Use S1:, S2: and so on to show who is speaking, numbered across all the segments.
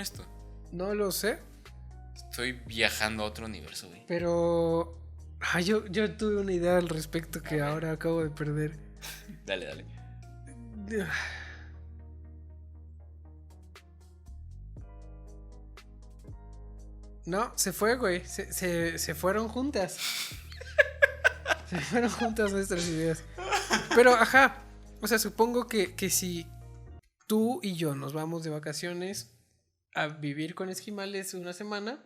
S1: esto?
S2: No lo sé.
S1: Estoy viajando a otro universo, güey.
S2: Pero yo tuve una idea al respecto que ahora acabo de perder.
S1: Dale.
S2: No, se fue, güey. Se fueron juntas. Se fueron juntas nuestras ideas. Pero, ajá. O sea, supongo que si tú y yo nos vamos de vacaciones a vivir con esquimales una semana,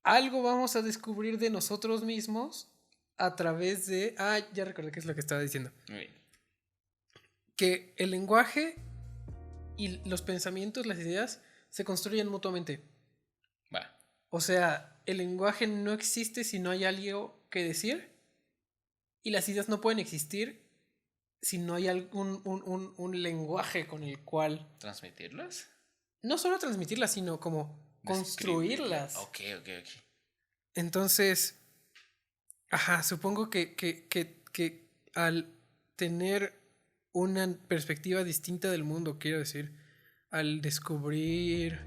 S2: algo vamos a descubrir de nosotros mismos a través de... ya recordé qué es lo que estaba diciendo.
S1: Muy bien.
S2: Que el lenguaje y los pensamientos, las ideas, se construyen mutuamente.
S1: Va.
S2: O sea, el lenguaje no existe si no hay algo que decir. Y las ideas no pueden existir si no hay un lenguaje con el cual...
S1: ¿Transmitirlas?
S2: No solo transmitirlas, sino como construirlas.
S1: Ok.
S2: Entonces, supongo que al tener una perspectiva distinta del mundo, quiero decir, al descubrir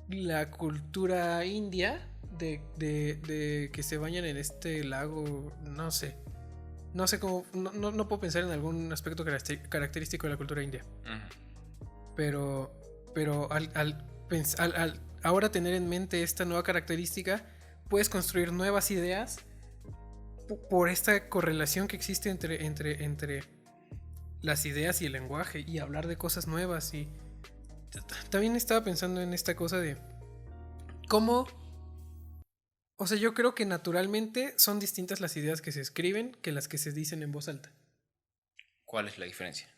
S2: la cultura india de que se bañan en este lago, no sé cómo, no puedo pensar en algún aspecto característico de la cultura india. Pero al ahora tener en mente esta nueva característica, puedes construir nuevas ideas por esta correlación que existe entre las ideas y el lenguaje, y hablar de cosas nuevas. Y también estaba pensando en esta cosa de cómo, o sea, yo creo que naturalmente son distintas las ideas que se escriben que las que se dicen en voz alta.
S1: ¿Cuál es la diferencia?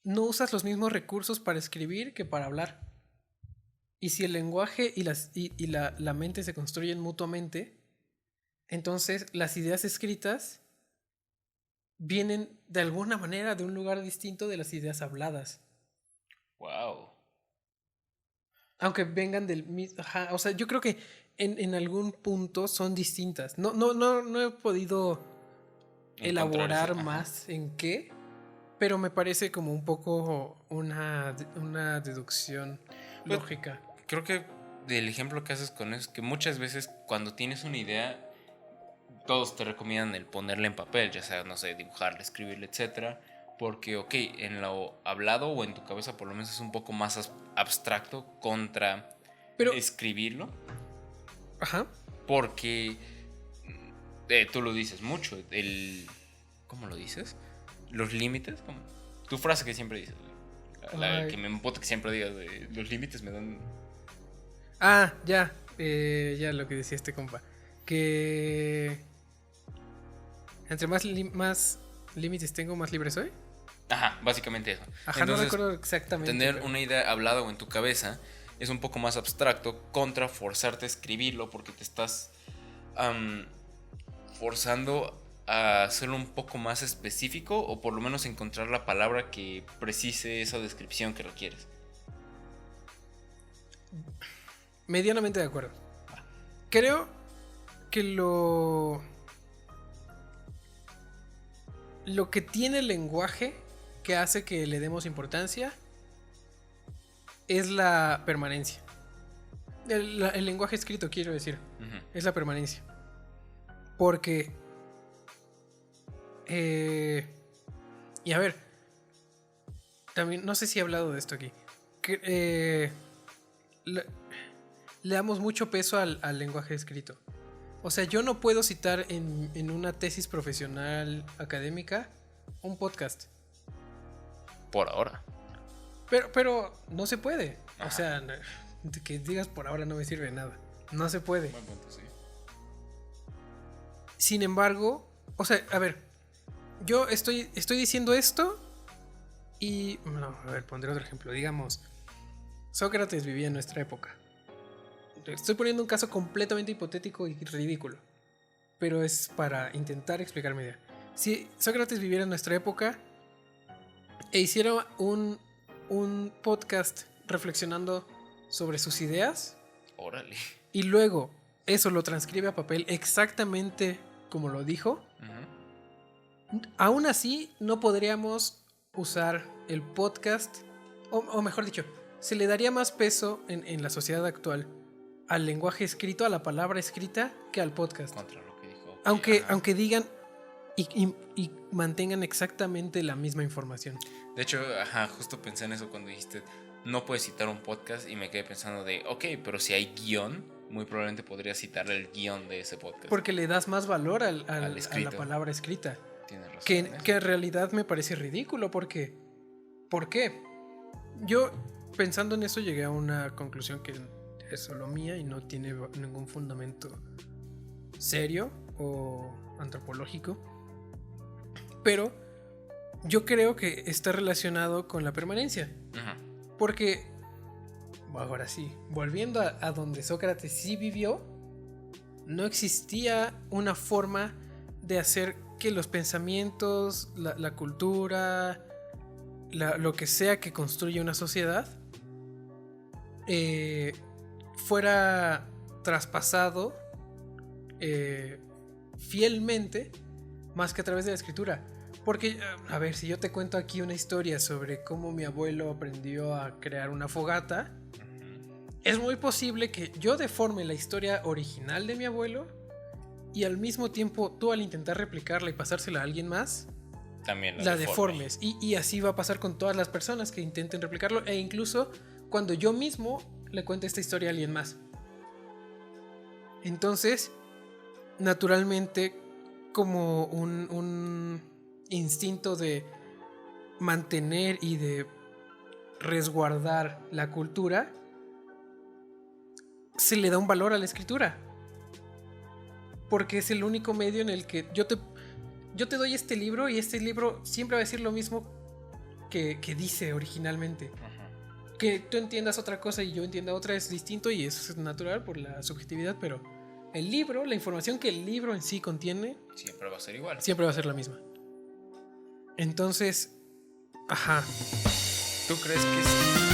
S2: No usas los mismos recursos para escribir que para hablar. Y si el lenguaje y la mente se construyen mutuamente, entonces las ideas escritas vienen de alguna manera de un lugar distinto de las ideas habladas.
S1: Wow.
S2: Aunque vengan del mismo... o sea, yo creo que en algún punto son distintas. No he podido elaborar más en qué, pero me parece como un poco una deducción lógica.
S1: Creo que del ejemplo que haces con eso es que muchas veces cuando tienes una idea, todos te recomiendan el ponerla en papel, ya sea, no sé, dibujarla, escribirla, etcétera, porque, ok, en lo hablado o en tu cabeza por lo menos es un poco más abstracto contra escribirlo.
S2: Ajá.
S1: Porque tú lo dices mucho, ¿cómo lo dices? Los límites, ¿cómo? Tu frase que siempre dices, la que me emputa que siempre digas, los límites me dan...
S2: Ya lo que decía este compa, que entre más límites tengo, más libre soy.
S1: Ajá, básicamente eso.
S2: Entonces, no recuerdo exactamente.
S1: Tener una idea hablada o en tu cabeza es un poco más abstracto contra forzarte a escribirlo, porque te estás forzando a hacerlo un poco más específico, o por lo menos encontrar la palabra que precise esa descripción que requieres.
S2: Medianamente de acuerdo. Creo que lo que tiene el lenguaje que hace que le demos importancia es la permanencia. El lenguaje escrito, quiero decir, es la permanencia. Porque y a ver, también no sé si he hablado de esto aquí, le damos mucho peso al lenguaje escrito. O sea, yo no puedo citar en una tesis profesional académica un podcast.
S1: Por ahora.
S2: Pero no se puede. Ajá. O sea, que digas por ahora no me sirve de nada. No se puede.
S1: Buen punto, sí.
S2: Sin embargo, o sea, a ver, yo estoy diciendo esto y... No, a ver, pondré otro ejemplo. Digamos, Sócrates vivía en nuestra época. Estoy poniendo un caso completamente hipotético y ridículo, pero es para intentar explicar mi idea. Si Sócrates viviera en nuestra época e hiciera un podcast reflexionando sobre sus ideas,
S1: órale,
S2: y luego eso lo transcribe a papel exactamente como lo dijo, aún así no podríamos usar el podcast o mejor dicho, se le daría más peso en la sociedad actual al lenguaje escrito, a la palabra escrita, que al podcast.
S1: Contra lo que dijo.
S2: Aunque digan y mantengan exactamente la misma información.
S1: De hecho, justo pensé en eso cuando dijiste no puedes citar un podcast y me quedé pensando de, ok, pero si hay guión, muy probablemente podría citar el guión de ese podcast.
S2: Porque le das más valor a la palabra escrita.
S1: Tienes razón.
S2: Que en realidad me parece ridículo porque... ¿Por qué? Yo, pensando en eso, llegué a una conclusión que es solo mía y no tiene ningún fundamento serio o antropológico. Pero yo creo que está relacionado con la permanencia. Porque, ahora sí, volviendo a donde Sócrates sí vivió, no existía una forma de hacer que los pensamientos, la cultura, lo que sea que construya una sociedad, fuera traspasado fielmente más que a través de la escritura. Porque, a ver, si yo te cuento aquí una historia sobre cómo mi abuelo aprendió a crear una fogata, es muy posible que yo deforme la historia original de mi abuelo y al mismo tiempo tú, al intentar replicarla y pasársela a alguien más,
S1: también
S2: la deformes. Y así va a pasar con todas las personas que intenten replicarlo, e incluso cuando yo mismo le cuente esta historia a alguien más. Entonces, naturalmente, como un instinto de mantener y de resguardar la cultura, se le da un valor a la escritura. Porque es el único medio en el que yo te doy este libro y este libro siempre va a decir lo mismo que dice originalmente. Que tú entiendas otra cosa y yo entienda otra es distinto, y eso es natural por la subjetividad, pero el libro, la información que el libro en sí contiene,
S1: siempre va a ser igual.
S2: Siempre va a ser la misma. Entonces,
S1: ¿Tú crees que